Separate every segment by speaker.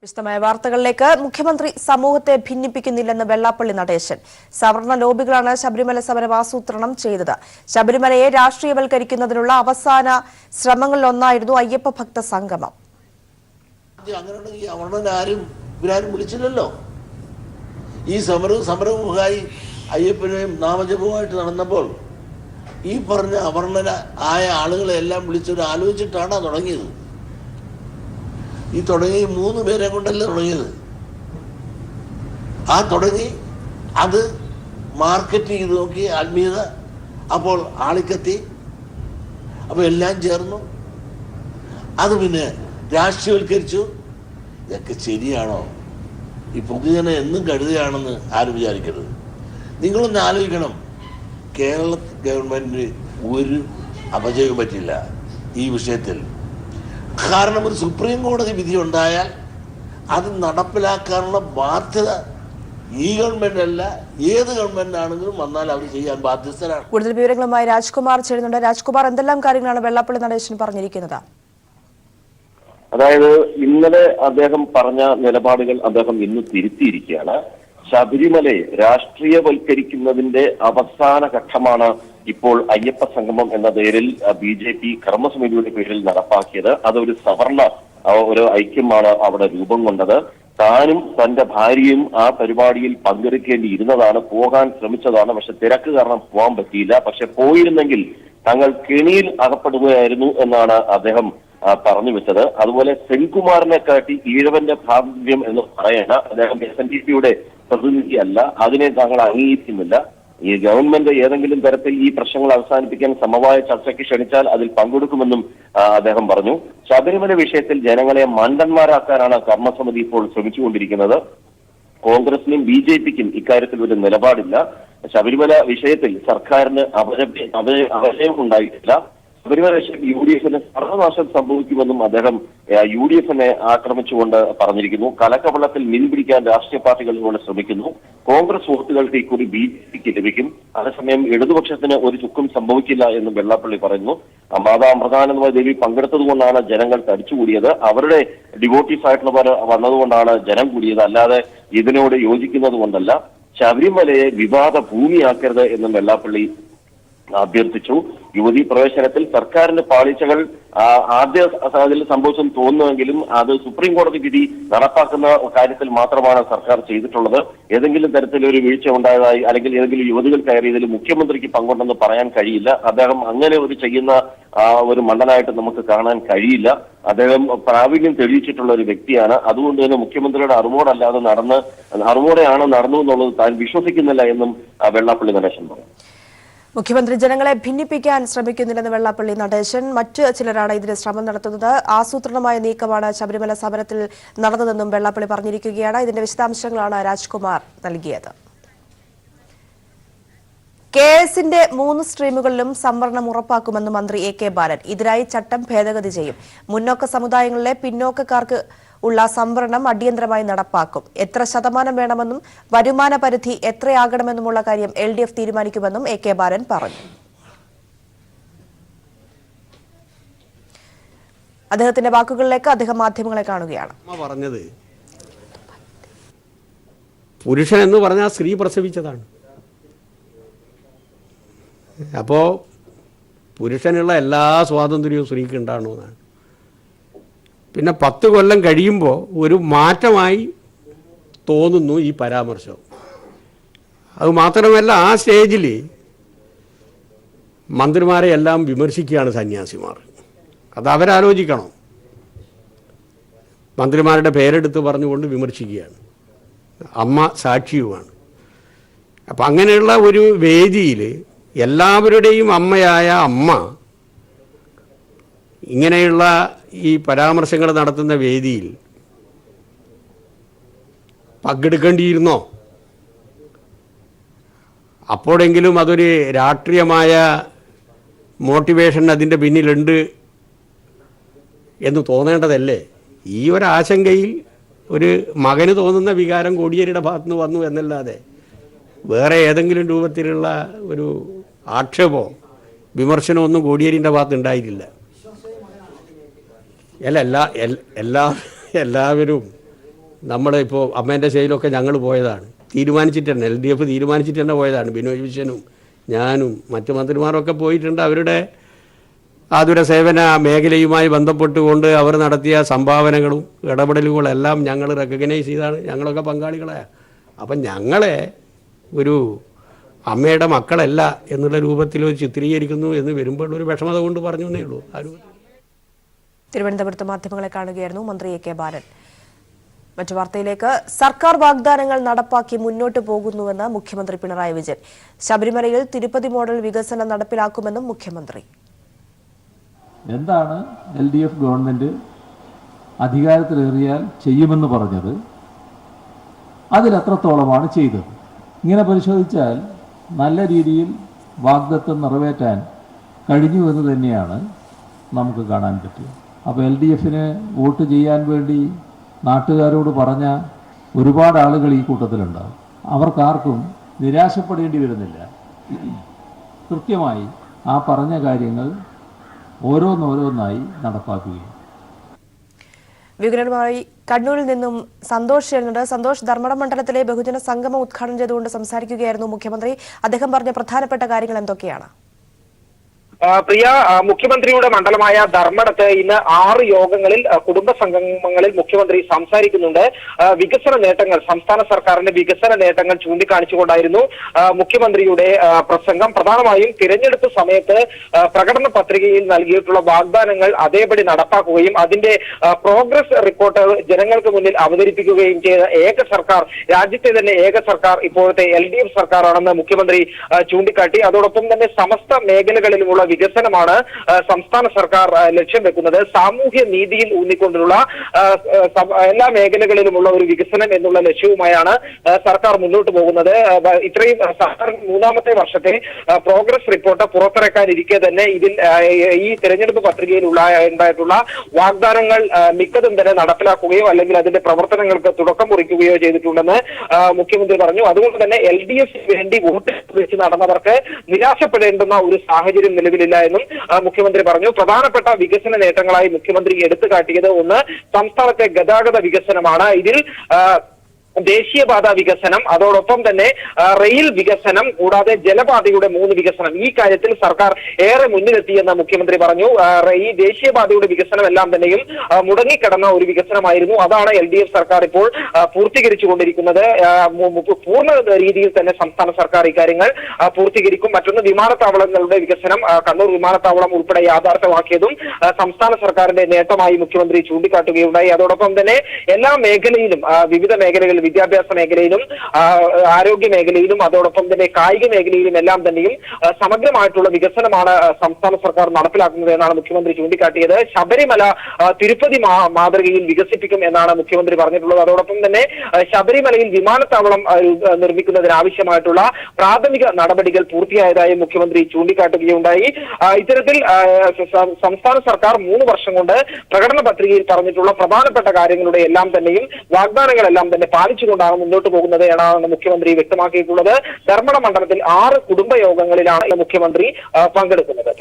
Speaker 1: വിശദമായ വാർത്തകളിലേക്ക്. മുഖ്യമന്ത്രി സമൂഹത്തെ ഭിന്നിപ്പിക്കുന്നില്ലെന്ന് വെള്ളാപ്പള്ളി നടേശൻ. സവർണ ലോബികളാണ് ശബരിമല സമരം ആസൂത്രണം ചെയ്തത്. ശബരിമലയെ രാഷ്ട്രീയവൽക്കരിക്കുന്നതിനുള്ള അവസാന ശ്രമങ്ങളിലൊന്നായിരുന്നു അയ്യപ്പ ഭക്ത സംഗമം.
Speaker 2: ഇവരാരും വിളിച്ചില്ലല്ലോ. ഈ സമരവുമായി അയ്യപ്പനെയും നാമജപവുമായിട്ട് നടന്നപ്പോൾ ഈ പറഞ്ഞ അവർണരായ ആളുകളെ എല്ലാം വിളിച്ചൊരു ആലോചിച്ചിട്ടാണ് തുടങ്ങിയത്. ഈ തുടങ്ങി 3 പേരെ കൊണ്ടല്ലേ തുടങ്ങിയത്. തുടങ്ങി അത് മാർക്കറ്റ് ചെയ്ത് നോക്കി ആത്മീയത. അപ്പോൾ ആളിക്കത്തി. അപ്പോൾ എല്ലാം ചേർന്നു. അത് പിന്നെ രാഷ്ട്രീയവൽക്കരിച്ചു. ഇതൊക്കെ ശരിയാണോ? ഈ പൊതുജനം എന്നും കരുതുകയാണെന്ന് ആരും വിചാരിക്കരുത്. നിങ്ങളൊന്ന് ആലോചിക്കണം. കേരള ഗവൺമെന്റിന് ഒരു അപജയവും പറ്റില്ല ഈ വിഷയത്തിൽ. കാരണം ഒരു സുപ്രീം കോടതി വിധി ഉണ്ടായാൽ അത് നടപ്പിലാക്കാനുള്ള ബാധ്യത ഈ ഗവൺമെന്റ് അല്ല, ഏത് ഗവൺമെന്റ് ആണെങ്കിലും വന്നാൽ അവർ ചെയ്യാൻ ബാധ്യസ്ഥരാണ്.
Speaker 1: കൂടുതൽ വിവരങ്ങളുമായി രാജ്കുമാർ ചേരുന്നുണ്ട്. രാജ്കുമാർ, എന്തെല്ലാം കാര്യങ്ങളാണ് വെള്ളാപ്പള്ളി നടേശൻ പറഞ്ഞിരിക്കുന്നത്?
Speaker 3: അതായത് ഇന്നലെ അദ്ദേഹം പറഞ്ഞ നിലപാടുകൾ അദ്ദേഹം ഇന്ന് തിരുത്തിയിരിക്കുകയാണ്. ശബരിമലയെ രാഷ്ട്രീയവൽക്കരിക്കുന്നതിന്റെ അവസാന ഘട്ടമാണ് ഇപ്പോൾ അയ്യപ്പ സംഗമം എന്ന പേരിൽ BJP കർമ്മസമിതിയുടെ പേരിൽ നടപ്പാക്കിയത്. അതൊരു സവർണ ഒരു ഐക്യമാണ് അവിടെ രൂപം കൊണ്ടത്. താനും തന്റെ ഭാര്യയും ആ പരിപാടിയിൽ പങ്കെടുക്കേണ്ടിയിരുന്നതാണ്, പോകാൻ ശ്രമിച്ചതാണ്. പക്ഷെ തിരക്ക് കാരണം പോകാൻ പറ്റിയില്ല. പക്ഷെ പോയിരുന്നെങ്കിൽ തങ്ങൾ കെണിയിൽ അകപ്പെടുകയായിരുന്നു എന്നാണ് അദ്ദേഹം പറഞ്ഞു വെച്ചത്. അതുപോലെ സെൻകുമാറിനെ കാട്ടി ഈഴവന്റെ ഭാഗ്യം എന്ന് പറയണ അദ്ദേഹം SNDPയുടെ പ്രതിനിധി അല്ല, അതിനെ താങ്കൾ അംഗീകരിക്കുന്നില്ല. ഈ ഗവൺമെന്റ് ഏതെങ്കിലും തരത്തിൽ ഈ പ്രശ്നങ്ങൾ അവസാനിപ്പിക്കാൻ സമവായ ചർച്ചയ്ക്ക് ക്ഷണിച്ചാൽ അതിൽ പങ്കെടുക്കുമെന്നും അദ്ദേഹം പറഞ്ഞു. ശബരിമല വിഷയത്തിൽ ജനങ്ങളെ മണ്ടന്മാരാക്കാനാണ് കർമ്മസമിതി ഇപ്പോൾ ശ്രമിച്ചുകൊണ്ടിരിക്കുന്നത്. കോൺഗ്രസിനും BJPക്കും ഇക്കാര്യത്തിൽ ഒരു നിലപാടില്ല. ശബരിമല വിഷയത്തിൽ സർക്കാരിന് അപജയം ഉണ്ടായിട്ടില്ല. ശബരിമല വിഷയത്തിൽ UDFന് സർവനാശം സംഭവിക്കുമെന്നും അദ്ദേഹം UDFനെ ആക്രമിച്ചുകൊണ്ട് പറഞ്ഞിരിക്കുന്നു. കലക്കവെള്ളത്തിൽ മീൻ പിടിക്കാൻ രാഷ്ട്രീയ പാർട്ടികൾ കൊണ്ട് ശ്രമിക്കുന്നു. കോൺഗ്രസ് വോട്ടുകൾക്ക് ഇക്കുറി BJPക്ക് ലഭിക്കും. അതേസമയം ഇടതുപക്ഷത്തിന് ഒരു ചുക്കും സംഭവിക്കില്ല എന്നും വെള്ളാപ്പള്ളി പറയുന്നു. മാതാ അമൃതാനന്ദമയ ദേവി പങ്കെടുത്തതുകൊണ്ടാണ് ജനങ്ങൾ തടിച്ചുകൂടിയത്. അവരുടെ ഡിവോട്ടീസ് ആയിട്ടുള്ളവർ വന്നതുകൊണ്ടാണ് ജനം കൂടിയത്, അല്ലാതെ ഇതിനോട് യോജിക്കുന്നത് കൊണ്ടല്ല. ശബരിമലയെ വിവാദ ഭൂമിയാക്കരുത് എന്നും വെള്ളാപ്പള്ളി അഭ്യർത്ഥിച്ചു. യുവതീ പ്രവേശനത്തിൽ സർക്കാരിന്റെ പാളിച്ചകൾ ആദ്യ അതിൽ സംഭവിച്ചെന്ന് തോന്നുമെങ്കിലും അത് സുപ്രീം കോടതി വിധി നടപ്പാക്കുന്ന കാര്യത്തിൽ മാത്രമാണ് സർക്കാർ ചെയ്തിട്ടുള്ളത്. ഏതെങ്കിലും തരത്തിലൊരു വീഴ്ച ഉണ്ടായതായി അല്ലെങ്കിൽ ഏതെങ്കിലും യുവതികൾ കയറിയതിൽ മുഖ്യമന്ത്രിക്ക് പങ്കുണ്ടെന്ന് പറയാൻ കഴിയില്ല. അദ്ദേഹം അങ്ങനെ ഒരു ചെയ്യുന്ന ഒരു മണ്ടനായിട്ട് നമുക്ക് കാണാൻ കഴിയില്ല. അദ്ദേഹം പ്രാവീണ്യം തെളിയിച്ചിട്ടുള്ള ഒരു വ്യക്തിയാണ്. അതുകൊണ്ട് തന്നെ മുഖ്യമന്ത്രിയുടെ അറിവോടെയാണ് നടന്നു എന്നുള്ളത് താൻ വിശ്വസിക്കുന്നില്ല എന്നും വെള്ളാപ്പള്ളി നടേശൻ പറഞ്ഞു.
Speaker 1: മുഖ്യമന്ത്രി ജനങ്ങളെ ഭിന്നിപ്പിക്കാൻ ശ്രമിക്കുന്നില്ലെന്ന് വെള്ളാപ്പള്ളി നടേശൻ. മറ്റ് ചിലരാണ് ഇതിന് ശ്രമം നടത്തുന്നത്. ആസൂത്രണമായ നീക്കമാണ് ശബരിമല സമരത്തിൽ നടന്നതെന്നും വെള്ളാപ്പള്ളി പറഞ്ഞിരിക്കുകയാണ്. ഇതിന്റെ വിശദാംശങ്ങളാണ് രാജ്കുമാർ നൽകിയത്. KSന്റെ 3 സ്ട്രീമുകളിലും സംവരണം ഉറപ്പാക്കുമെന്ന് മന്ത്രി AK ബാലൻ. ഇതിനായി ചട്ടം ഭേദഗതി ചെയ്യും. മുന്നോക്ക സമുദായങ്ങളിലെ പിന്നോക്കക്കാർക്ക് ഉള്ള സംവരണം അടിയന്തരമായി നടപ്പാക്കും. എത്ര ശതമാനം വേണമെന്നും വരുമാന പരിധി എത്രയാകണമെന്നുമുള്ള കാര്യം LDF തീരുമാനിക്കുമെന്നും AK ബാലൻ പറഞ്ഞു. അദ്ദേഹത്തിന്റെ വാക്കുകളിലേക്ക് അദ്ദേഹം മാധ്യമങ്ങളെ കാണുകയാണ്.
Speaker 4: പറഞ്ഞത് പുരുഷൻ എന്ന് പറഞ്ഞാൽ സ്ത്രീ പ്രസവിച്ചതാണ്. അപ്പോൾ പുരുഷനുള്ള എല്ലാ സ്വാതന്ത്ര്യവും സ്ത്രീക്ക് ഉണ്ടാകണമെന്നാണ്. പിന്നെ 10 കൊല്ലം കഴിയുമ്പോൾ ഒരു മാറ്റമായി തോന്നുന്നു ഈ പരാമർശം. അത് മാത്രമല്ല, ആ സ്റ്റേജിൽ മന്ത്രിമാരെ എല്ലാം വിമർശിക്കുകയാണ് സന്യാസിമാർ. അത് അവരാലോചിക്കണം. മന്ത്രിമാരുടെ പേരെടുത്ത് പറഞ്ഞുകൊണ്ട് വിമർശിക്കുകയാണ്. അമ്മ സാക്ഷിയുമാണ്. അപ്പം അങ്ങനെയുള്ള ഒരു വേദിയിൽ എല്ലാവരുടെയും അമ്മയായ അമ്മ ഇങ്ങനെയുള്ള ഈ പരാമർശങ്ങൾ നടത്തുന്ന വേദിയിൽ പങ്കെടുക്കേണ്ടിയിരുന്നോ? അപ്പോഴെങ്കിലും അതൊരു രാഷ്ട്രീയമായ മോട്ടിവേഷൻ അതിൻ്റെ പിന്നിലുണ്ട് എന്ന് തോന്നേണ്ടതല്ലേ? ഈ ഒരാശങ്കയിൽ ഒരു മകന് തോന്നുന്ന വികാരം കോടിയേരിയുടെ ഭാഗത്തുനിന്ന് വന്നു എന്നല്ലാതെ വേറെ ഏതെങ്കിലും രൂപത്തിലുള്ള ഒരു ആക്ഷേപമോ വിമർശനമോ ഒന്നും കോടിയേരിൻ്റെ ഭാഗത്ത് ഉണ്ടായിട്ടില്ല. എല്ലാവരും നമ്മളിപ്പോൾ അമ്മേൻ്റെ ശൈലമൊക്കെ ഞങ്ങൾ പോയതാണ്, തീരുമാനിച്ചിട്ട് തന്നെ LDF തീരുമാനിച്ചിട്ട് തന്നെ പോയതാണ്. ബിനോയ് വിശ്വനും ഞാനും മറ്റു മന്ത്രിമാരൊക്കെ പോയിട്ടുണ്ട്. അവരുടെ ആതുര സേവന മേഖലയുമായി ബന്ധപ്പെട്ടുകൊണ്ട് അവർ നടത്തിയ സംഭാവനകളും ഇടപെടലുകളും എല്ലാം ഞങ്ങൾ റെക്കഗ്നൈസ് ചെയ്താണ്. ഞങ്ങളൊക്കെ പങ്കാളികളാണ്. അപ്പം ഞങ്ങളെ ഒരു അമ്മയുടെ മക്കളല്ല എന്നുള്ള രൂപത്തിൽ ചിത്രീകരിക്കുന്നു എന്ന് വരുമ്പോൾ ഒരു വിഷമത കൊണ്ട് പറഞ്ഞു എന്നേ ഉള്ളൂ.
Speaker 1: തിരുവനന്തപുരത്ത് മാധ്യമങ്ങളെ കാണുകയായിരുന്നു മന്ത്രി AK ബാലൻ. മറ്റു വാർത്തയിലേക്ക്. സർക്കാർ വാഗ്ദാനങ്ങൾ നടപ്പാക്കി മുന്നോട്ട് പോകുന്നുവെന്ന് മുഖ്യമന്ത്രി പിണറായി വിജയൻ. ശബരിമലയിൽ തിരുപ്പതി മോഡൽ വികസനം നടപ്പിലാക്കുമെന്നും മുഖ്യമന്ത്രി.
Speaker 5: എന്താണ് LDF ഗവൺമെന്റ് അധികാരത്തിലേറിയാൽ ചെയ്യുമെന്ന് പറഞ്ഞത്, അതിലെത്രത്തോളമാണ് ചെയ്തത്? ഇങ്ങനെ പരിശോധിച്ചാൽ നല്ല രീതിയിൽ വാഗ്ദത്തം നിറവേറ്റാൻ കഴിഞ്ഞു എന്ന് തന്നെയാണ് നമുക്ക് കാണാൻ പറ്റുക. അപ്പോൾ LDFന് വോട്ട് ചെയ്യാൻ വേണ്ടി നാട്ടുകാരോട് പറഞ്ഞ ഒരുപാട് ആളുകൾ ഈ കൂട്ടത്തിലുണ്ടാവും. അവർക്കാർക്കും നിരാശപ്പെടേണ്ടി വരുന്നില്ല. കൃത്യമായി ആ പറഞ്ഞ കാര്യങ്ങൾ ഓരോന്നോരോന്നായി നടപ്പാക്കുകയും.
Speaker 1: വിവരങ്ങളുമായി കണ്ണൂരിൽ നിന്നും സന്തോഷ് ചേരുന്നുണ്ട്. സന്തോഷ്, ധർമ്മടം മണ്ഡലത്തിലെ ബഹുജന സംഗമം ഉദ്ഘാടനം ചെയ്തുകൊണ്ട് സംസാരിക്കുകയായിരുന്നു മുഖ്യമന്ത്രി. അദ്ദേഹം പറഞ്ഞ പ്രധാനപ്പെട്ട കാര്യങ്ങൾ എന്തൊക്കെയാണ്?
Speaker 6: പ്രിയ, മുഖ്യമന്ത്രിയുടെ മണ്ഡലമായ ധർമ്മടത്ത് ഇന്ന് 6 യോഗങ്ങളിൽ കുടുംബ സംഗമങ്ങളിൽ മുഖ്യമന്ത്രി സംസാരിക്കുന്നുണ്ട്. വികസന നേട്ടങ്ങൾ, സംസ്ഥാന സർക്കാരിന്റെ വികസന നേട്ടങ്ങൾ ചൂണ്ടിക്കാണിച്ചുകൊണ്ടായിരുന്നു മുഖ്യമന്ത്രിയുടെ പ്രസംഗം. പ്രധാനമായും തിരഞ്ഞെടുപ്പ് സമയത്ത് പ്രകടന പത്രികയിൽ നൽകിയിട്ടുള്ള വാഗ്ദാനങ്ങൾ അതേപടി നടപ്പാക്കുകയും അതിന്റെ പ്രോഗ്രസ് റിപ്പോർട്ട് ജനങ്ങൾക്ക് മുന്നിൽ അവതരിപ്പിക്കുകയും ചെയ്ത ഏക സർക്കാർ, രാജ്യത്തെ തന്നെ ഏക സർക്കാർ ഇപ്പോഴത്തെ LDF സർക്കാരാണെന്ന് മുഖ്യമന്ത്രി ചൂണ്ടിക്കാട്ടി. അതോടൊപ്പം തന്നെ സമസ്ത മേഖലകളിലുമുള്ള വികസനമാണ് സംസ്ഥാന സർക്കാർ ലക്ഷ്യം വെക്കുന്നത്. സാമൂഹ്യ നീതിയിൽ ഊന്നിക്കൊണ്ടുള്ള എല്ലാ മേഖലകളിലുമുള്ള ഒരു വികസനം എന്നുള്ള ലക്ഷ്യവുമായാണ് സർക്കാർ മുന്നോട്ട് പോകുന്നത്. ഇത്രയും സർക്കാർ 3ാമത്തെ വർഷത്തെ പ്രോഗ്രസ് റിപ്പോർട്ട് പുറത്തിറക്കാനിരിക്കെ തന്നെ ഇതിൽ ഈ തെരഞ്ഞെടുപ്പ് പത്രികയിൽ ഉണ്ടായിട്ടുള്ള വാഗ്ദാനങ്ങൾ മിക്കതും തന്നെ നടപ്പിലാക്കുകയോ അല്ലെങ്കിൽ അതിന്റെ പ്രവർത്തനങ്ങൾക്ക് തുടക്കം കുറിക്കുകയോ ചെയ്തിട്ടുണ്ടെന്ന് മുഖ്യമന്ത്രി പറഞ്ഞു. അതുകൊണ്ട് തന്നെ LDF വേണ്ടി വോട്ട് വെച്ച് നടന്നവർക്ക് നിരാശപ്പെടേണ്ടുന്ന ഒരു സാഹചര്യം നിലവിലില്ല എന്നും മുഖ്യമന്ത്രി പറഞ്ഞു. പ്രധാനപ്പെട്ട വികസന നേട്ടങ്ങളായി മുഖ്യമന്ത്രി എടുത്തു കാട്ടിയത് ഒന്ന് സംസ്ഥാനത്തെ ഗതാഗത വികസനമാണ്. ഇതിൽ ദേശീയപാത വികസനം, അതോടൊപ്പം തന്നെ റെയിൽ വികസനം, കൂടാതെ ജലപാതയുടെ 3 വികസനം. ഈ കാര്യത്തിൽ സർക്കാർ ഏറെ മുന്നിലെത്തിയെന്ന് മുഖ്യമന്ത്രി പറഞ്ഞു. ഈ ദേശീയപാതയുടെ വികസനം എല്ലാം തന്നെയും മുടങ്ങിക്കിടന്ന ഒരു വികസനമായിരുന്നു. അതാണ് LDF സർക്കാർ ഇപ്പോൾ പൂർത്തീകരിച്ചുകൊണ്ടിരിക്കുന്നത്. പൂർണ്ണ രീതിയിൽ തന്നെ സംസ്ഥാന സർക്കാർ ഇക്കാര്യങ്ങൾ പൂർത്തീകരിക്കും. മറ്റൊന്ന് വിമാനത്താവളങ്ങളുടെ വികസനം. കണ്ണൂർ വിമാനത്താവളം ഉൾപ്പെടെ യാഥാർത്ഥ്യമാക്കിയതും സംസ്ഥാന സർക്കാരിന്റെ നേട്ടമായി മുഖ്യമന്ത്രി ചൂണ്ടിക്കാട്ടുകയുണ്ടായി. അതോടൊപ്പം തന്നെ എല്ലാ മേഖലയിലും, വിവിധ മേഖലകളിൽ, വിദ്യാഭ്യാസ മേഖലയിലും ആരോഗ്യ മേഖലയിലും അതോടൊപ്പം തന്നെ കായിക മേഖലയിലും എല്ലാം തന്നെയും സമഗ്രമായിട്ടുള്ള വികസനമാണ് സംസ്ഥാന സർക്കാർ നടപ്പിലാക്കുന്നത് എന്നാണ് മുഖ്യമന്ത്രി ചൂണ്ടിക്കാട്ടിയത്. ശബരിമല തിരുപ്പതി മാതൃകയിൽ വികസിപ്പിക്കും എന്നാണ് മുഖ്യമന്ത്രി പറഞ്ഞിട്ടുള്ളത്. അതോടൊപ്പം തന്നെ ശബരിമലയിൽ വിമാനത്താവളം നിർമ്മിക്കുന്നതിനാവശ്യമായിട്ടുള്ള പ്രാഥമിക നടപടികൾ പൂർത്തിയായതായി മുഖ്യമന്ത്രി ചൂണ്ടിക്കാട്ടുകയുണ്ടായി. ഇത്തരത്തിൽ സംസ്ഥാന സർക്കാർ 3 വർഷം കൊണ്ട് പ്രകടന പത്രികയിൽ പറഞ്ഞിട്ടുള്ള പ്രധാനപ്പെട്ട കാര്യങ്ങളുടെ എല്ലാം തന്നെയും വാഗ്ദാനങ്ങളെല്ലാം തന്നെ പാലിച്ചുകൊണ്ടാണ് മുന്നോട്ട് പോകുന്നത് എന്നാണ് മുഖ്യമന്ത്രി വ്യക്തമാക്കിയിട്ടുള്ളത്. ധർമ്മട മണ്ഡലത്തിൽ 6 കുടുംബ യോഗങ്ങളിലാണ് മുഖ്യമന്ത്രി പങ്കെടുക്കുന്നത്.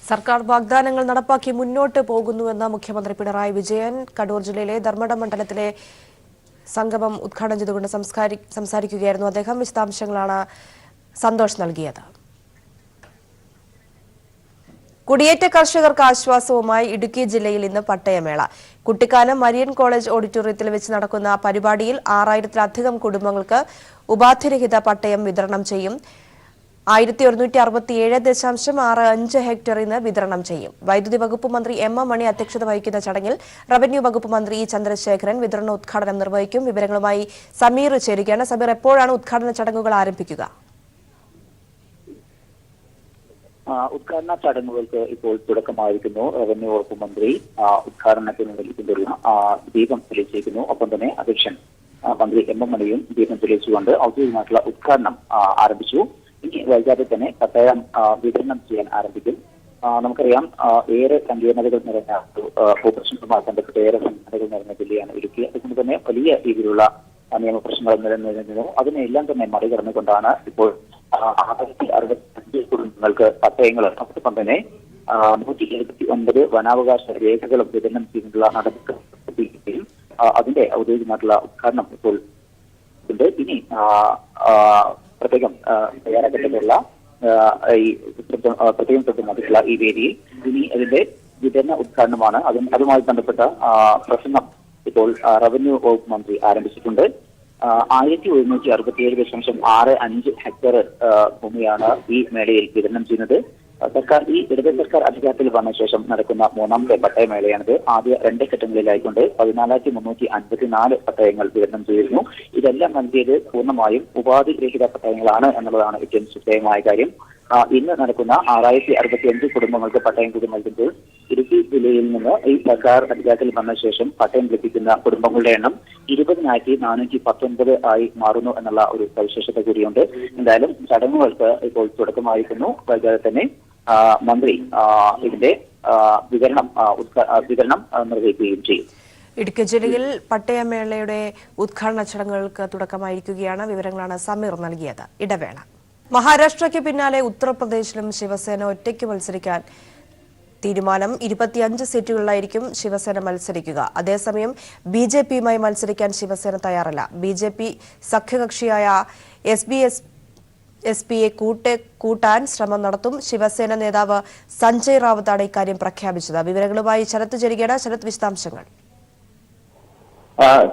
Speaker 1: സർക്കാർ വാഗ്ദാനങ്ങൾ നടപ്പാക്കി മുന്നോട്ട് പോകുന്നുവെന്ന് മുഖ്യമന്ത്രി പിണറായി വിജയൻ കണ്ണൂർ ജില്ലയിലെ ധർമ്മടം മണ്ഡലത്തിലെ സംഗമം ഉദ്ഘാടനം ചെയ്തുകൊണ്ട് സംസാരിക്കുകയായിരുന്നു അദ്ദേഹം. വിശദാംശങ്ങളാണ് സന്തോഷ് നൽകിയത്. കുടിയേറ്റ കർഷകർക്ക് ആശ്വാസവുമായി ഇടുക്കി ജില്ലയിൽ ഇന്ന് പട്ടയമേള. കുട്ടിക്കാനം മരിയൻ കോളേജ് ഓഡിറ്റോറിയത്തിൽ വെച്ച് നടക്കുന്ന പരിപാടിയിൽ 6000-ലധികം കുടുംബങ്ങൾക്ക് ഉപാധിരഹിത പട്ടയം വിതരണം ചെയ്യും. 1167.65 ഹെക്ടർ ഇന്ന് വിതരണം ചെയ്യും. വൈദ്യുതി വകുപ്പ് മന്ത്രി M. മണി അധ്യക്ഷത വഹിക്കുന്ന ചടങ്ങിൽ റവന്യൂ വകുപ്പ് മന്ത്രി E. ചന്ദ്രശേഖരൻ വിതരണോദ്ഘാടനം നിർവഹിക്കും. വിവരങ്ങളുമായി സമീർ ചേരുകയാണ്. സമീർ, എപ്പോഴാണ് ഉദ്ഘാടന ചടങ്ങുകൾ ആരംഭിക്കുക?
Speaker 7: ഉദ്ഘാടന ചടങ്ങുകൾക്ക് ഇപ്പോൾ തുടക്കമായിരിക്കുന്നു. റവന്യൂ വകുപ്പ് മന്ത്രി ഉദ്ഘാടനത്തിന് ഇതിന്റെ ദീപം തെളിയിച്ചിരിക്കുന്നു. ഒപ്പം തന്നെ അധ്യക്ഷൻ മന്ത്രി M. മണിയും ദീപം തെളിയിച്ചുകൊണ്ട് ഔദ്യോഗികമായിട്ടുള്ള ഉദ്ഘാടനം ആരംഭിച്ചു. ഇനി വൈകാതെ തന്നെ പട്ടയം വിതരണം ചെയ്യാൻ ആരംഭിക്കും. നമുക്കറിയാം, ഏറെ സങ്കീർണതകൾ നിറഞ്ഞ ഭൂപ്രശ്നങ്ങളുമായി ബന്ധപ്പെട്ട് ഏറെ സങ്കീർണതകൾ നിറഞ്ഞ ജില്ലയാണ് ഇടുക്കി. അതുകൊണ്ട് തന്നെ വലിയ രീതിയിലുള്ള നിയമപ്രശ്നങ്ങൾ നിലനിന്നിരുന്നു. അതിനെല്ലാം തന്നെ മറികടന്നുകൊണ്ടാണ് ഇപ്പോൾ 665 കുടുംബങ്ങൾക്ക് പട്ടയങ്ങൾ, അതോടൊപ്പം തന്നെ 179 വനാവകാശ രേഖകളും വിതരണം ചെയ്തിട്ടുള്ള നടപടികൾ അതിന്റെ ഔദ്യോഗികമായിട്ടുള്ള ഉദ്ഘാടനം ഇപ്പോൾ ഉണ്ട്. ഇനി പ്രത്യേകം തയ്യാറാക്കപ്പെട്ടുള്ള ഈ പ്രത്യേകം തൊട്ടുമായിട്ടുള്ള ഈ വേദിയിൽ ഇനി അതിന്റെ വിതരണ ഉദ്ഘാടനമാണ്. അതുമായി ബന്ധപ്പെട്ട പ്രസംഗം ഇപ്പോൾ റവന്യൂ വകുപ്പ് മന്ത്രി ആരംഭിച്ചിട്ടുണ്ട്. 1167.65 ഹെക്ടർ ഭൂമിയാണ് ഈ മേളയിൽ വിതരണം ചെയ്യുന്നത്. ഈ ഇടത് സർക്കാർ അധികാരത്തിൽ വന്ന ശേഷം നടക്കുന്ന 3ാമത്തെ പട്ടയമേളയാണിത്. ആദ്യ 2 ഘട്ടങ്ങളിലായിക്കൊണ്ട് 14,354 പട്ടയങ്ങൾ വിതരണം ചെയ്തിരുന്നു. ഇതെല്ലാം നൽകിയത് പൂർണ്ണമായും ഉപാധിരഹിത പട്ടയങ്ങളാണ് എന്നുള്ളതാണ് ഏറ്റവും ശ്രദ്ധേയമായ കാര്യം. ഇന്ന് നടക്കുന്ന 6065 കുടുംബങ്ങൾക്ക് പട്ടയം കൂടി നൽകുമ്പോൾ ഇടുക്കി ജില്ലയിൽ നിന്ന് ഈ സർക്കാർ അധികാരത്തിൽ വന്ന ശേഷം പട്ടയം ലഭിക്കുന്ന കുടുംബങ്ങളുടെ എണ്ണം 20,419 ആയി മാറുന്നു എന്നുള്ള ഒരു സവിശേഷത കൂടിയുണ്ട്. എന്തായാലും ചടങ്ങുകൾക്ക് ഇപ്പോൾ തുടക്കമായിരിക്കുന്നു. വൈകാതെ തന്നെ മന്ത്രി ഇതിന്റെ വിതരണം നിർവഹിക്കുകയും ചെയ്യും.
Speaker 1: ഇടുക്കി ജില്ലയിൽ പട്ടയമേളയുടെ ഉദ്ഘാടന ചടങ്ങുകൾക്ക് തുടക്കമായിരിക്കുകയാണ്. വിവരങ്ങളാണ് സമീർ നൽകിയത്. ഇടവേള. മഹാരാഷ്ട്രയ്ക്ക് പിന്നാലെ ഉത്തർപ്രദേശിലും ശിവസേന ഒറ്റയ്ക്ക് മത്സരിക്കാൻ തീരുമാനം. 25 സീറ്റുകളിലായിരിക്കും ശിവസേന മത്സരിക്കുക. അതേസമയം ബിജെപിയുമായി മത്സരിക്കാൻ ശിവസേന തയ്യാറല്ല. ബിജെപി സഖ്യകക്ഷിയായ എസ്പിയെ കൂട്ടാൻ ശ്രമം നടത്തും. ശിവസേന നേതാവ് സഞ്ജയ് റാവത്താണ് ഇക്കാര്യം പ്രഖ്യാപിച്ചത്. വിവരങ്ങളുമായി ശരത് ചേരുകയാണ്. ശരത്, വിശദാംശങ്ങൾ.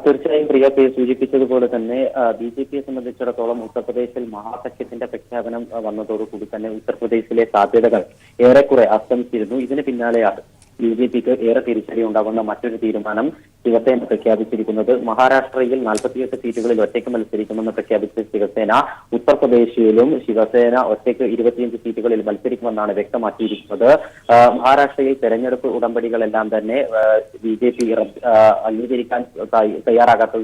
Speaker 8: തീർച്ചയായും പ്രിയ സൂചിപ്പിച്ചതുപോലെ തന്നെ ബിജെപിയെ സംബന്ധിച്ചിടത്തോളം ഉത്തർപ്രദേശിൽ മഹാസഖ്യത്തിന്റെ പ്രഖ്യാപനം വന്നതോടുകൂടി തന്നെ ഉത്തർപ്രദേശിലെ സാധ്യതകൾ ഏറെക്കുറെ അസ്തമിച്ചിരുന്നു. ഇതിന് പിന്നാലെയാണ് ബിജെപിക്ക് ഏറെ തിരിച്ചടി ഉണ്ടാകുന്ന മറ്റൊരു തീരുമാനം ശിവസേന പ്രഖ്യാപിച്ചിരിക്കുന്നത്. മഹാരാഷ്ട്രയിൽ 48 സീറ്റുകളിൽ ഒറ്റയ്ക്ക് മത്സരിക്കുമെന്ന് പ്രഖ്യാപിച്ച ശിവസേന ഉത്തർപ്രദേശിലും ശിവസേന ഒറ്റയ്ക്ക് 25 സീറ്റുകളിൽ മത്സരിക്കുമെന്നാണ് വ്യക്തമാക്കിയിരിക്കുന്നത്. മഹാരാഷ്ട്രയിൽ തെരഞ്ഞെടുപ്പ് ഉടമ്പടികളെല്ലാം തന്നെ ബിജെപി അംഗീകരിക്കാൻ തയ്യാറാകാത്ത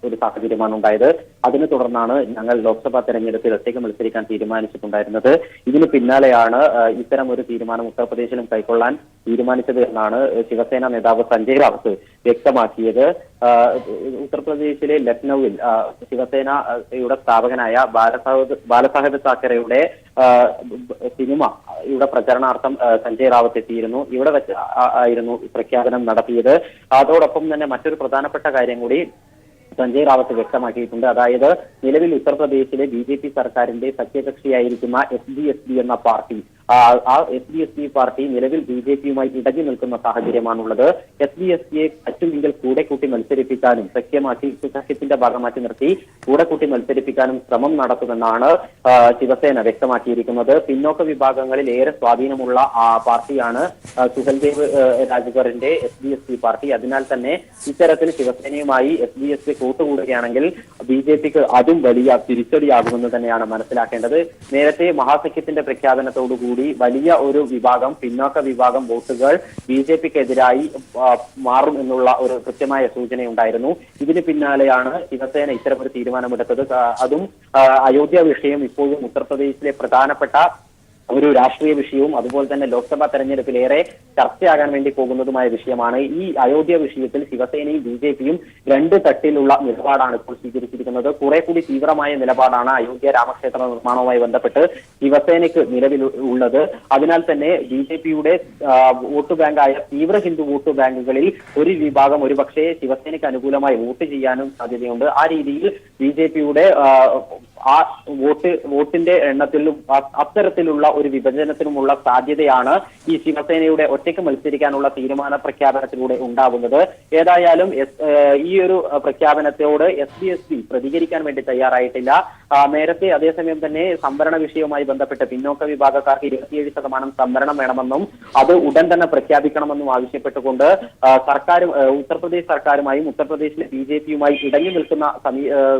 Speaker 8: ഒരു സാഹചര്യമാണ് ഉണ്ടായത്. അതിനെ തുടർന്നാണ് ഞങ്ങൾ ലോക്സഭാ തെരഞ്ഞെടുപ്പിൽ ഒറ്റയ്ക്ക് മത്സരിക്കാൻ തീരുമാനിച്ചിട്ടുണ്ടായിരുന്നത്. ഇതിന് പിന്നാലെയാണ് ഇത്തരം ഒരു തീരുമാനം ഉത്തർപ്രദേശിലും കൈക്കൊള്ളാൻ തീരുമാനിച്ചത് എന്നാണ് ശിവസേന നേതാവ് സഞ്ജയ് റാവത്ത് വ്യക്തമാക്കിയത്. ഉത്തർപ്രദേശിലെ ലക്നൌവിൽ ശിവസേനയുടെ സ്ഥാപകനായ ബാലസാഹേബ് താക്കറെയുടെ സിനിമയുടെ പ്രചരണാർത്ഥം സഞ്ജയ് റാവത്ത് എത്തിയിരുന്നു. ഇവിടെ വെച്ച് ആയിരുന്നു പ്രഖ്യാപനം നടത്തിയത്. അതോടൊപ്പം തന്നെ മറ്റൊരു പ്രധാനപ്പെട്ട കാര്യം കൂടി സഞ്ജയ് റാവത്ത് വ്യക്തമാക്കിയിട്ടുണ്ട്. അതായത് നിലവിൽ ഉത്തർപ്രദേശിലെ ബിജെപി സർക്കാരിന്റെ സഖ്യകക്ഷിയായിരിക്കുന്ന SBSP എന്ന പാർട്ടി, ആ SBSP പാർട്ടി നിലവിൽ ബിജെപിയുമായി ഇടഞ്ഞു നിൽക്കുന്ന സാഹചര്യമാണുള്ളത്. SBSPയെ പറ്റുമെങ്കിൽ കൂടെ കൂട്ടി മത്സരിപ്പിക്കാനും സഖ്യത്തിന്റെ ഭാഗമാക്കി നിർത്തി കൂടെ കൂട്ടി മത്സരിപ്പിക്കാനും ശ്രമം നടത്തുമെന്നാണ് ശിവസേന വ്യക്തമാക്കിയിരിക്കുന്നത്. പിന്നോക്ക വിഭാഗങ്ങളിൽ ഏറെ സ്വാധീനമുള്ള പാർട്ടിയാണ് സുഹൽദേവ് രാജ്കറിന്റെ SBSP പാർട്ടി. അതിനാൽ തന്നെ ഇത്തരത്തിൽ ശിവസേനയുമായി SBSP കൂട്ടുകൂടുകയാണെങ്കിൽ ബിജെപിക്ക് അതും വലിയ തിരിച്ചടിയാകുമെന്ന് തന്നെയാണ് മനസ്സിലാക്കേണ്ടത്. നേരത്തെ മഹാസഖ്യത്തിന്റെ പ്രഖ്യാപനത്തോടുകൂടി വലിയ ഒരു വിഭാഗം, പിന്നോക്ക വിഭാഗം വോട്ടുകൾ ബിജെപിക്കെതിരായി മാറും എന്നുള്ള ഒരു കൃത്യമായ സൂചനയുണ്ടായിരുന്നു. ഇതിന് പിന്നാലെയാണ് ശിവസേന ഇത്തരമൊരു തീരുമാനമെടുത്തത്. അതും അയോധ്യ വിഷയം ഇപ്പോഴും ഉത്തർപ്രദേശിലെ പ്രധാനപ്പെട്ട ഒരു രാഷ്ട്രീയ വിഷയവും അതുപോലെ തന്നെ ലോക്സഭാ തെരഞ്ഞെടുപ്പിലേറെ ചർച്ചയാകാൻ വേണ്ടി പോകുന്നതുമായ വിഷയമാണ്. ഈ അയോധ്യ വിഷയത്തിൽ ശിവസേനയും ബിജെപിയും 2 തട്ടിലുള്ള നിലപാടാണ് ഇപ്പോൾ സ്വീകരിച്ചിരിക്കുന്നത്. കുറെ കൂടി തീവ്രമായ നിലപാടാണ് അയോധ്യ രാമക്ഷേത്ര നിർമ്മാണവുമായി ബന്ധപ്പെട്ട് ശിവസേനയ്ക്ക് നിലവിൽ ഉള്ളത്. അതിനാൽ തന്നെ ബിജെപിയുടെ വോട്ട് ബാങ്കായ തീവ്ര ഹിന്ദു വോട്ട് ബാങ്കുകളിൽ ഒരു വിഭാഗം ഒരുപക്ഷെ ശിവസേനയ്ക്ക് അനുകൂലമായി വോട്ട് ചെയ്യാനും സാധ്യതയുണ്ട്. ആ രീതിയിൽ ബിജെപിയുടെ ആ വോട്ടിന്റെ എണ്ണത്തിലും അത്തരത്തിലുള്ള ഒരു വിഭജനത്തിനുമുള്ള സാധ്യതയാണ് ഈ ശിവസേനയുടെ ഒറ്റയ്ക്ക് മത്സരിക്കാനുള്ള തീരുമാന പ്രഖ്യാപനത്തിലൂടെ ഉണ്ടാകുന്നത്. ഏതായാലും ഈ ഒരു പ്രഖ്യാപനത്തോട് SBSP പ്രതികരിക്കാൻ വേണ്ടി തയ്യാറായിട്ടില്ല. നേരത്തെ അതേസമയം തന്നെ സംവരണ വിഷയവുമായി ബന്ധപ്പെട്ട് പിന്നോക്ക വിഭാഗക്കാർക്ക് 27% സംവരണം വേണമെന്നും അത് ഉടൻ തന്നെ പ്രഖ്യാപിക്കണമെന്നും ആവശ്യപ്പെട്ടുകൊണ്ട് സർക്കാരും ഉത്തർപ്രദേശ് സർക്കാരുമായും ഉത്തർപ്രദേശിലെ ബിജെപിയുമായി ഇടഞ്ഞു നിൽക്കുന്ന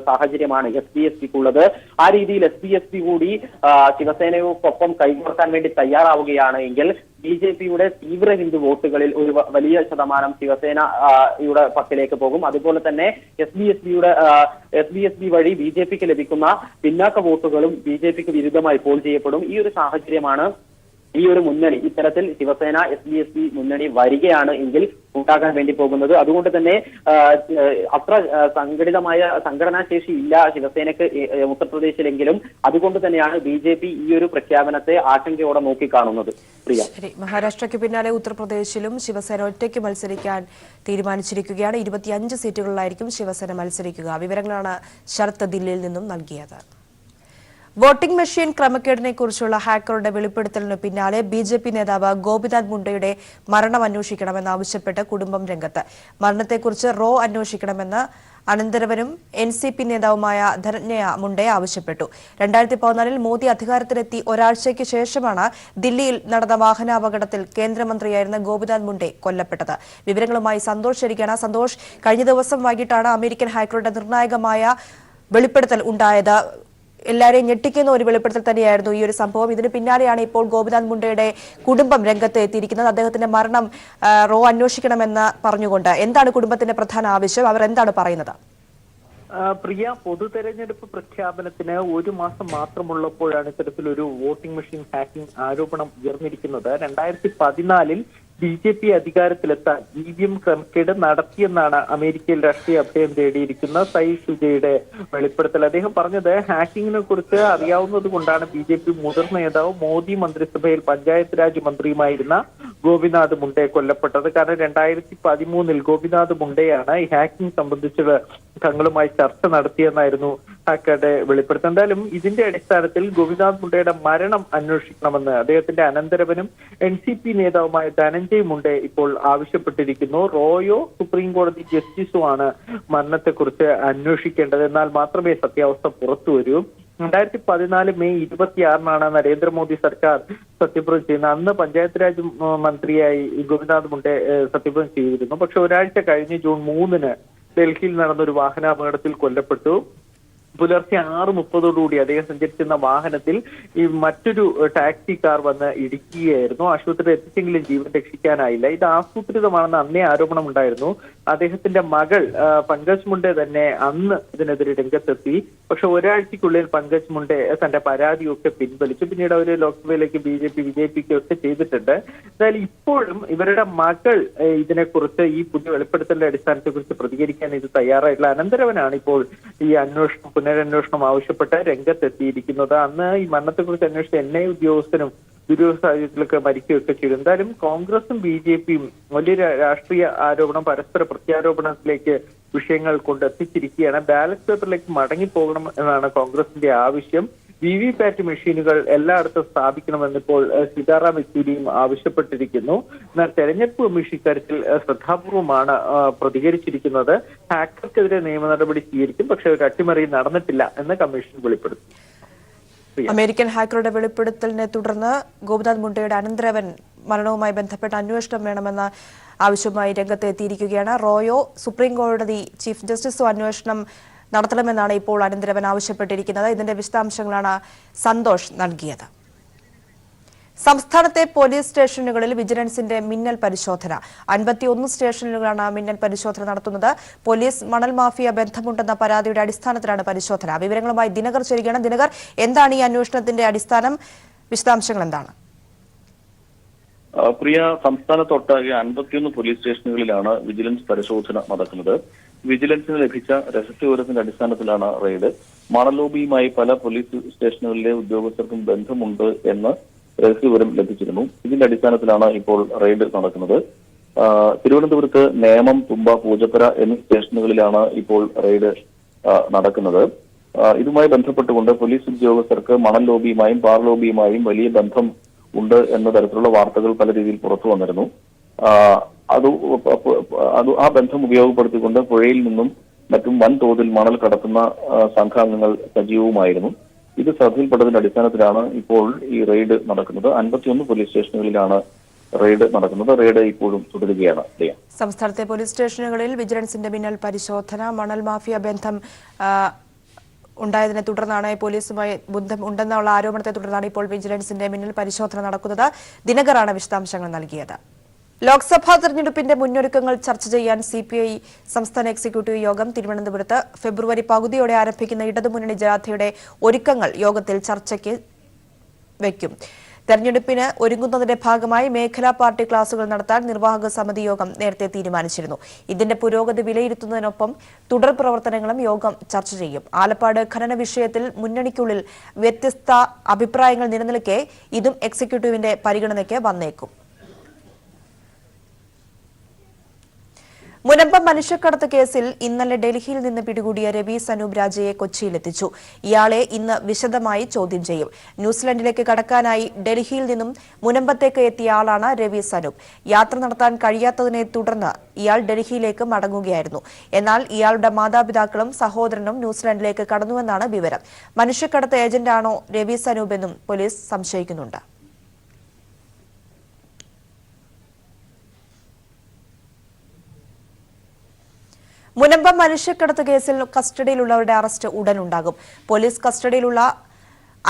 Speaker 8: സാഹചര്യമാണ് SBSPക്കുള്ളത്. ആ രീതിയിൽ SBSP കൂടി ശിവസേനയ്ക്കൊപ്പം കൈകോർക്കാൻ വേണ്ടി തയ്യാറാവുകയാണ് എങ്കിൽ ബിജെപിയുടെ തീവ്ര ഹിന്ദു വോട്ടുകളിൽ ഒരു വലിയ ശതമാനം ശിവസേനയുടെ പക്കലേക്ക് പോകും. അതുപോലെ തന്നെ SBSP വഴി ബിജെപിക്ക് ലഭിക്കുന്ന പിന്നാക്ക വോട്ടുകളും ബിജെപിക്ക് വിരുദ്ധമായി പോൾ ചെയ്യപ്പെടും. ഈ ഒരു സാഹചര്യമാണ് ഈ ഒരു മുന്നണി ഇത്തരത്തിൽ ശിവസേന SBSP മുന്നണി വരികയാണ് എങ്കിൽ ഉണ്ടാക്കാൻ വേണ്ടി പോകുന്നത്. അതുകൊണ്ട് തന്നെ അത്ര സംഘടിതമായ സംഘടനാശേഷി ഇല്ല ശിവസേനക്ക് ഉത്തർപ്രദേശിലെങ്കിലും. അതുകൊണ്ട് തന്നെയാണ് BJP ഈ ഒരു പ്രഖ്യാപനത്തെ ആശങ്കയോടെ നോക്കിക്കാണുന്നത്. പ്രിയ,
Speaker 1: മഹാരാഷ്ട്രയ്ക്ക് പിന്നാലെ ഉത്തർപ്രദേശിലും ശിവസേന ഒറ്റയ്ക്ക് മത്സരിക്കാൻ തീരുമാനിച്ചിരിക്കുകയാണ്. 25 സീറ്റുകളിലായിരിക്കും ശിവസേന മത്സരിക്കുക. വിവരങ്ങളാണ് ശരത് ദില്ലിയിൽ നിന്നും നൽകിയത്. വോട്ടിംഗ് മെഷീൻ ക്രമക്കേടിനെ കുറിച്ചുള്ള ഹാക്കറുടെ വെളിപ്പെടുത്തലിന് പിന്നാലെ BJP നേതാവ് ഗോപിനാഥ് മുണ്ടയുടെ മരണം അന്വേഷിക്കണമെന്നാവശ്യപ്പെട്ട് കുടുംബം രംഗത്ത്. മരണത്തെക്കുറിച്ച് റോ അന്വേഷിക്കണമെന്ന് അനന്തരവനും NCP നേതാവുമായ ധനഞ്ജയ മുണ്ടെ ആവശ്യപ്പെട്ടു. 2014 മോദി അധികാരത്തിലെത്തി ഒരാഴ്ചയ്ക്ക് ശേഷമാണ് ദില്ലിയിൽ നടന്ന വാഹനാപകടത്തിൽ കേന്ദ്രമന്ത്രിയായിരുന്ന ഗോപിനാഥ് മുണ്ടെ കൊല്ലപ്പെട്ടത്. വിവരങ്ങളുമായി സന്തോഷ് ശരിക്കാണ്. സന്തോഷ്, കഴിഞ്ഞ ദിവസം വൈകിട്ടാണ് അമേരിക്കൻ ഹൈക്കോടതിയുടെ നിർണായകമായ വെളിപ്പെടുത്തൽ ഉണ്ടായത്. എല്ലാവരെയും ഞെട്ടിക്കുന്ന ഒരു വെളിപ്പെടുത്തൽ തന്നെയായിരുന്നു ഈ ഒരു സംഭവം. ഇതിന് പിന്നാലെയാണ് ഇപ്പോൾ ഗോപിനാഥ് മുണ്ടയുടെ കുടുംബം രംഗത്ത് എത്തിയിരിക്കുന്നത്. അദ്ദേഹത്തിന്റെ മരണം റോ അന്വേഷിക്കണമെന്ന് പറഞ്ഞുകൊണ്ട്. എന്താണ് കുടുംബത്തിന്റെ പ്രധാന ആവശ്യം? അവർ എന്താണ് പറയുന്നത്?
Speaker 9: പ്രിയ, പൊതു തെരഞ്ഞെടുപ്പ് പ്രഖ്യാപനത്തിന് 1 മാസം മാത്രമുള്ളപ്പോഴാണ് ഇത്തരത്തിലൊരു വോട്ടിംഗ് മെഷീൻ ഹാക്കിംഗ് ആരോപണം ഉയർന്നിരിക്കുന്നത്. 2014 BJP അധികാരത്തിലെത്താൻ EVM ക്രമക്കേട് നടത്തിയെന്നാണ് അമേരിക്കയിൽ രാഷ്ട്രീയ അഭയം തേടിയിരിക്കുന്ന സൈ ഷുജയുടെ വെളിപ്പെടുത്തൽ. അദ്ദേഹം പറഞ്ഞത് ഹാക്കിങ്ങിനെ കുറിച്ച് അറിയാവുന്നത് കൊണ്ടാണ് BJP മുതിർന്ന നേതാവ് മോദി മന്ത്രിസഭയിൽ പഞ്ചായത്ത് രാജ് മന്ത്രിയുമായിരുന്ന ഗോപിനാഥ് മുണ്ടെ കൊല്ലപ്പെട്ടത്. കാരണം 2013 ഗോപിനാഥ് മുണ്ടെയാണ് ഈ ഹാക്കിംഗ് സംബന്ധിച്ച് തങ്ങളുമായി ചർച്ച നടത്തിയെന്നായിരുന്നു ഹാക്കറുടെ വെളിപ്പെടുത്തൽ. എന്തായാലും ഇതിന്റെ അടിസ്ഥാനത്തിൽ ഗോപിനാഥ് മുണ്ടയുടെ മരണം അന്വേഷിക്കണമെന്ന് അദ്ദേഹത്തിന്റെ അനന്തരവനും NCP നേതാവുമായ ധനഞ്ജയ് മുണ്ടെ ഇപ്പോൾ ആവശ്യപ്പെട്ടിരിക്കുന്നു. റോയോ സുപ്രീം കോടതി ജസ്റ്റിസുമാണ് മരണത്തെക്കുറിച്ച് അന്വേഷിക്കേണ്ടത്. എന്നാൽ മാത്രമേ സത്യാവസ്ഥ പുറത്തു വരൂ. 2014 മെയ് 26 നരേന്ദ്രമോദി സർക്കാർ സത്യപ്രതിജ്ഞ ചെയ്യുന്നത്. അന്ന് പഞ്ചായത്ത് രാജ് മന്ത്രിയായി ഗോപിനാഥ് മുണ്ടെ സത്യപ്രതിജ്ഞ ചെയ്തിരുന്നു. പക്ഷെ ഒരാഴ്ച കഴിഞ്ഞ് ജൂൺ 3 ഡൽഹിയിൽ നടന്നൊരു വാഹനാപകടത്തിൽ കൊല്ലപ്പെട്ടു. പുലർച്ചെ 6:30 അദ്ദേഹം സഞ്ചരിച്ചിരുന്ന വാഹനത്തിൽ ഈ മറ്റൊരു ടാക്സി കാർ വന്ന് ഇടിക്കുകയായിരുന്നു. ആശുപത്രിയിൽ എത്തിച്ചെങ്കിലും ജീവൻ രക്ഷിക്കാനായില്ല. ഇത് ആസൂത്രിതമാണെന്ന് അന്നേ ആരോപണം ഉണ്ടായിരുന്നു. അദ്ദേഹത്തിന്റെ മകൾ പങ്കജ് മുണ്ടെ തന്നെ അന്ന് ഇതിനെതിരെ രംഗത്തെത്തി. പക്ഷെ ഒരാഴ്ചക്കുള്ളിൽ പങ്കജ് മുണ്ടെ തന്റെ പരാതിയൊക്കെ പിൻവലിച്ചു. പിന്നീട് അവര് ലോക്സഭയിലേക്ക് BJPക്ക് ഒക്കെ ചെയ്തിട്ടുണ്ട്. എന്തായാലും ഇപ്പോഴും ഇവരുടെ മകൾ ഇതിനെക്കുറിച്ച് ഈ പുതിയ വെളിപ്പെടുത്തലിന്റെ അടിസ്ഥാനത്തെ കുറിച്ച് പ്രതികരിക്കാൻ ഇത് തയ്യാറായിട്ടുള്ള അനന്തരവനാണ് ഇപ്പോൾ ഈ പുനരന്വേഷണം ആവശ്യപ്പെട്ട് രംഗത്തെത്തിയിരിക്കുന്നത്. അന്ന് ഈ മരണത്തെക്കുറിച്ച് അന്വേഷിച്ച NIA ഉദ്യോഗസ്ഥനും ദുരൂഹ സാഹചര്യത്തിലൊക്കെ മരിക്കുകയൊക്കെ ചെയ്തു. എന്തായാലും കോൺഗ്രസും BJPയും വലിയ രാഷ്ട്രീയ ആരോപണം, പരസ്പര പ്രത്യാരോപണത്തിലേക്ക് വിഷയങ്ങൾ കൊണ്ടെത്തിച്ചിരിക്കുകയാണ്. ബാലറ്റ് പേപ്പറിലേക്ക് മടങ്ങിപ്പോകണം എന്നാണ് കോൺഗ്രസിന്റെ ആവശ്യം. VVPAT മെഷീനുകൾ എല്ലായിടത്തും സ്ഥാപിക്കണമെന്നിപ്പോൾ സീതാറാം യെച്ചൂരിയും ആവശ്യപ്പെട്ടിരിക്കുന്നു. എന്നാൽ തെരഞ്ഞെടുപ്പ് കമ്മീഷൻ ഇക്കാര്യത്തിൽ ശ്രദ്ധാപൂർവമാണ് പ്രതികരിച്ചിരിക്കുന്നത്. ഹാക്കർക്കെതിരെ നിയമ നടപടി സ്വീകരിക്കും, പക്ഷെ ഒരു അട്ടിമറി നടന്നിട്ടില്ല എന്ന് കമ്മീഷൻ വെളിപ്പെടുത്തി.
Speaker 1: അമേരിക്കൻ ഹാക്കറുടെ വെളിപ്പെടുത്തലിനെ തുടർന്ന് ഗോപിനാഥ് മുണ്ടയുടെ അനന്തരവൻ മരണവുമായി ബന്ധപ്പെട്ട അന്വേഷണം വേണമെന്ന ആവശ്യവുമായി രംഗത്ത് എത്തിയിരിക്കുകയാണ്. റോയോ സുപ്രീം കോടതി ചീഫ് ജസ്റ്റിസോ അന്വേഷണം നടത്തണമെന്നാണ് ഇപ്പോൾ അനന്തരവൻ ആവശ്യപ്പെട്ടിരിക്കുന്നത്. ഇതിന്റെ വിശദാംശങ്ങളാണ് സന്തോഷ് നൽകിയത്. സംസ്ഥാനത്തെ പോലീസ് സ്റ്റേഷനുകളിൽ വിജിലൻസിന്റെ മിന്നൽ പരിശോധന. 51 സ്റ്റേഷനുകളാണ് മിന്നൽ പരിശോധന നടത്തുന്നത്. പോലീസ് മണൽ മാഫിയ ബന്ധമുണ്ടെന്ന പരാതിയുടെ അടിസ്ഥാനത്തിലാണ് പരിശോധന. വിവരങ്ങളുമായി ദിനകർ ചേരുകയാണ്. ദിനകർ, എന്താണ് ഈ അന്വേഷണത്തിന്റെ അടിസ്ഥാനം? വിശദാംശങ്ങൾ എന്താണ്?
Speaker 10: പ്രിയ, സംസ്ഥാനത്തൊട്ടാകെ 51 പോലീസ് സ്റ്റേഷനുകളിലാണ് വിജിലൻസ് പരിശോധന നടക്കുന്നത്. വിജിലൻസിന് ലഭിച്ച രഹസ്യവിവരത്തിന്റെ അടിസ്ഥാനത്തിലാണ് റെയ്ഡ്. മണൽ ലോബിയുമായി പല പോലീസ് സ്റ്റേഷനുകളിലെ ഉദ്യോഗസ്ഥർക്കും ബന്ധമുണ്ട് എന്ന് രഹസ്യവിവരം ലഭിച്ചിരുന്നു. ഇതിന്റെ അടിസ്ഥാനത്തിലാണ് ഇപ്പോൾ റെയ്ഡ് നടക്കുന്നത്. തിരുവനന്തപുരത്ത് നേമം, തുമ്പ, പൂജപ്പുര എന്നീ സ്റ്റേഷനുകളിലാണ് ഇപ്പോൾ റെയ്ഡ് നടക്കുന്നത്. ഇതുമായി ബന്ധപ്പെട്ടുകൊണ്ട് പോലീസ് ഉദ്യോഗസ്ഥർക്ക് മണൽ ലോബിയുമായും പാർ ലോബിയുമായും വലിയ ബന്ധം ഉണ്ട് എന്ന തരത്തിലുള്ള വാർത്തകൾ പല രീതിയിൽ പുറത്തു വന്നിരുന്നു. ആ ബന്ധം ഉപയോഗപ്പെടുത്തിക്കൊണ്ട് പുഴയിൽ നിന്നും മറ്റും വൻതോതിൽ മണൽ കടത്തുന്ന സംഘാംഗങ്ങൾ സജീവവുമായിരുന്നു. ഇത് ശ്രദ്ധയിൽപ്പെട്ടതിന്റെ അടിസ്ഥാനത്തിലാണ് ഇപ്പോൾ ഈ റെയ്ഡ് നടക്കുന്നത്. 51 പോലീസ് സ്റ്റേഷനുകളിലാണ് റെയ്ഡ് നടക്കുന്നത്. റെയ്ഡ് ഇപ്പോഴും തുടരുകയാണ്.
Speaker 1: സംസ്ഥാനത്തെ പോലീസ് സ്റ്റേഷനുകളിൽ വിജിലൻസിന്റെ മിന്നൽ പരിശോധന. മണൽ മാഫിയ ബന്ധം ഉണ്ടായതിനെ തുടർന്നാണ്, പോലീസുമായി ബന്ധം ഉണ്ടെന്നുള്ള ആരോപണത്തെ തുടർന്നാണ് ഇപ്പോൾ വിജിലൻസിന്റെ മിന്നൽ പരിശോധന നടക്കുന്നത്. ദിനകറാണ് വിശദാംശങ്ങൾ നൽകിയത്. ലോക്സഭാ തെരഞ്ഞെടുപ്പിന്റെ മുന്നൊരുക്കങ്ങൾ ചർച്ച ചെയ്യാൻ CPI സംസ്ഥാന എക്സിക്യൂട്ടീവ് യോഗം തിരുവനന്തപുരത്ത് ഫെബ്രുവരി പകുതിയോടെ ആരംഭിക്കുന്ന ഇടതുമുന്നണി ജാഥയുടെ ഒരുക്കങ്ങൾ യോഗത്തിൽ ചർച്ചയ്ക്ക് വയ്ക്കും. തെരഞ്ഞെടുപ്പിന് ഒരുങ്ങുന്നതിന്റെ ഭാഗമായി മേഖലാ പാർട്ടി ക്ലാസുകൾ നടത്താൻ നിർവാഹക സമിതി യോഗം നേരത്തെ തീരുമാനിച്ചിരുന്നു. ഇതിന്റെ പുരോഗതി വിലയിരുത്തുന്നതിനൊപ്പം തുടർ പ്രവർത്തനങ്ങളും യോഗം ചർച്ച ചെയ്യും. ആലപ്പാട് ഖനന വിഷയത്തിൽ മുന്നണിക്കുള്ളിൽ വ്യത്യസ്ത അഭിപ്രായങ്ങൾ നിലനിൽക്കെ ഇതും എക്സിക്യൂട്ടീവിന്റെ പരിഗണനയ്ക്ക് വന്നേക്കും. മുനമ്പം മനുഷ്യക്കടത്ത് കേസിൽ ഇന്നലെ ഡൽഹിയിൽ നിന്ന് പിടികൂടിയ രവി സനൂപ് രാജയെ കൊച്ചിയിലെത്തിച്ചു. ഇയാളെ ഇന്ന് വിശദമായി ചോദ്യം ചെയ്യും. ന്യൂസിലൻഡിലേക്ക് കടക്കാനായി ഡൽഹിയിൽ നിന്നും മുനമ്പത്തേക്ക് എത്തിയ ആളാണ് രവി സനൂപ്. യാത്ര നടത്താൻ കഴിയാത്തതിനെ തുടർന്ന് ഇയാൾ ഡൽഹിയിലേക്ക് മടങ്ങുകയായിരുന്നു. എന്നാൽ ഇയാളുടെ മാതാപിതാക്കളും സഹോദരനും ന്യൂസിലൻഡിലേക്ക് കടന്നുവെന്നാണ് വിവരം. മനുഷ്യക്കടത്ത് ഏജന്റാണോ രവി സനൂപ് എന്നും പോലീസ് സംശയിക്കുന്നുണ്ട്. മുനമ്പം മനുഷ്യക്കടത്ത് കേസിൽ കസ്റ്റഡിയിലുള്ളവരുടെ അറസ്റ്റ് ഉടനുണ്ടാകും. പോലീസ് കസ്റ്റഡിയിലുള്ള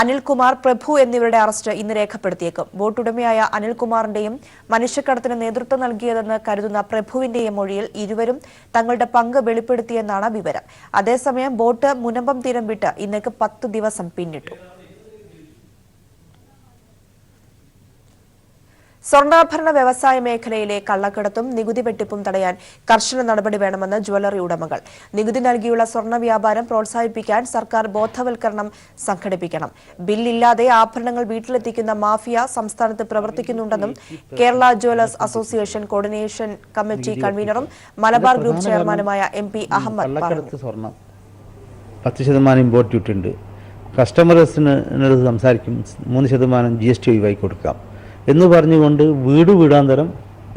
Speaker 1: അനിൽകുമാർ, പ്രഭു എന്നിവരുടെ അറസ്റ്റ് ഇന്ന് രേഖപ്പെടുത്തിയേക്കും. ബോട്ടുടമയായ അനിൽകുമാറിന്റെയും മനുഷ്യക്കടത്തിന് നേതൃത്വം നൽകിയതെന്ന് കരുതുന്ന പ്രഭുവിന്റെയും മൊഴിയിൽ ഇരുവരും തങ്ങളുടെ പങ്ക് വെളിപ്പെടുത്തിയെന്നാണ് വിവരം. അതേസമയം ബോട്ട് മുനമ്പം തീരം വിട്ട് ഇന്നേക്ക് 10 ദിവസം പിന്നിട്ടു. സ്വർണ്ണാഭരണ വ്യവസായ മേഖലയിലെ കള്ളക്കടത്തും നികുതി വെട്ടിപ്പും തടയാൻ കർശന നടപടി വേണമെന്ന് ജ്വല്ലറി ഉടമകൾ. നികുതി നൽകിയുള്ള സ്വർണ്ണ വ്യാപാരം പ്രോത്സാഹിപ്പിക്കാൻ സർക്കാർ ബോധവൽക്കരണം സംഘടിപ്പിക്കണം. ബില്ലില്ലാതെ ആഭരണങ്ങൾ വീട്ടിലെത്തിക്കുന്ന മാഫിയ സംസ്ഥാനത്ത് പ്രവർത്തിക്കുന്നുണ്ടെന്നും Kerala jewellers association coordination committee കൺവീനറും മലബാർ ഗ്രൂപ്പ് ചെയർമാനുമായ MP അഹമ്മദ് പറഞ്ഞു.
Speaker 11: സ്വർണം 10% ഇമ്പോർട്ട് ഡ്യൂട്ടി ഉണ്ട്. കസ്റ്റമേഴ്സിനോട് സംസാരിക്കും 3% GST ഒഴിവാക്കി കൊടുക്കാം എന്ന് പറഞ്ഞുകൊണ്ട് വീടാന്തരം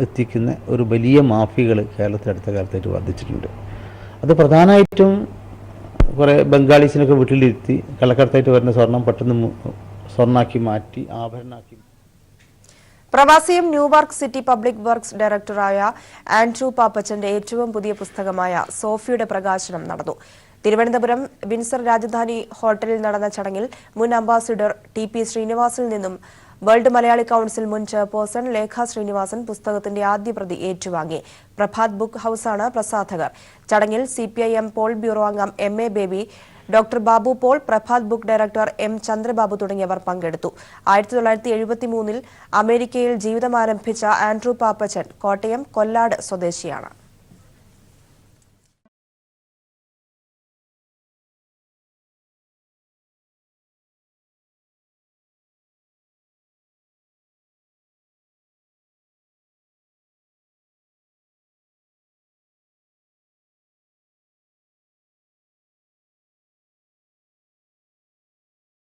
Speaker 11: എത്തിക്കുന്ന ഒരു വലിയ മാഫിയകൾ കേരളത്തിൽ അടുത്ത കാലത്തായിട്ട് വർദ്ധിച്ചിട്ടുണ്ട്. അത് പ്രധാനമായിട്ടും കുറേ ബംഗാളീസിനൊക്കെ വീട്ടിലിരുത്തി കള്ളക്കടത്തായിട്ട് വരുന്ന സ്വർണം പെട്ടെന്ന് സ്വർണ്ണാക്കി മാറ്റി ആഭരണമാക്കി.
Speaker 1: പ്രവാസിയും ന്യൂവാർക്ക് സിറ്റി പബ്ലിക് വർക്ക്സ് ഡയറക്ടറായ ആൻഡ്രൂ പാപ്പച്ചന്റെ ഏറ്റവും പുതിയ പുസ്തകമായ സോഫിയുടെ പ്രകാശനം നടന്നു. തിരുവനന്തപുരം വിൻസർ രാജധാനി ഹോട്ടലിൽ നടന്ന ചടങ്ങിൽ മുൻ അംബാസിഡർ TP ശ്രീനിവാസിൽ നിന്നും വേൾഡ് മലയാളി കൌൺസിൽ മുൻ ചെയർപേഴ്സൺ ലേഖ ശ്രീനിവാസൻ പുസ്തകത്തിന്റെ ആദ്യ പ്രതി ഏറ്റുവാങ്ങി. പ്രഭാത് ബുക്ക് ഹൌസാണ് പ്രസാധകർ. ചടങ്ങിൽ CPIM പോൾ ബ്യൂറോ അംഗം MA ബേബി, doctor Babu Paul, Prabhat book director M Chandrababu തുടങ്ങിയവർ പങ്കെടുത്തു. 1973 അമേരിക്കയിൽ ജീവിതമാരംഭിച്ച ആൻഡ്രൂ പാപ്പച്ചൻ കോട്ടയം കൊല്ലാട് സ്വദേശിയാണ്.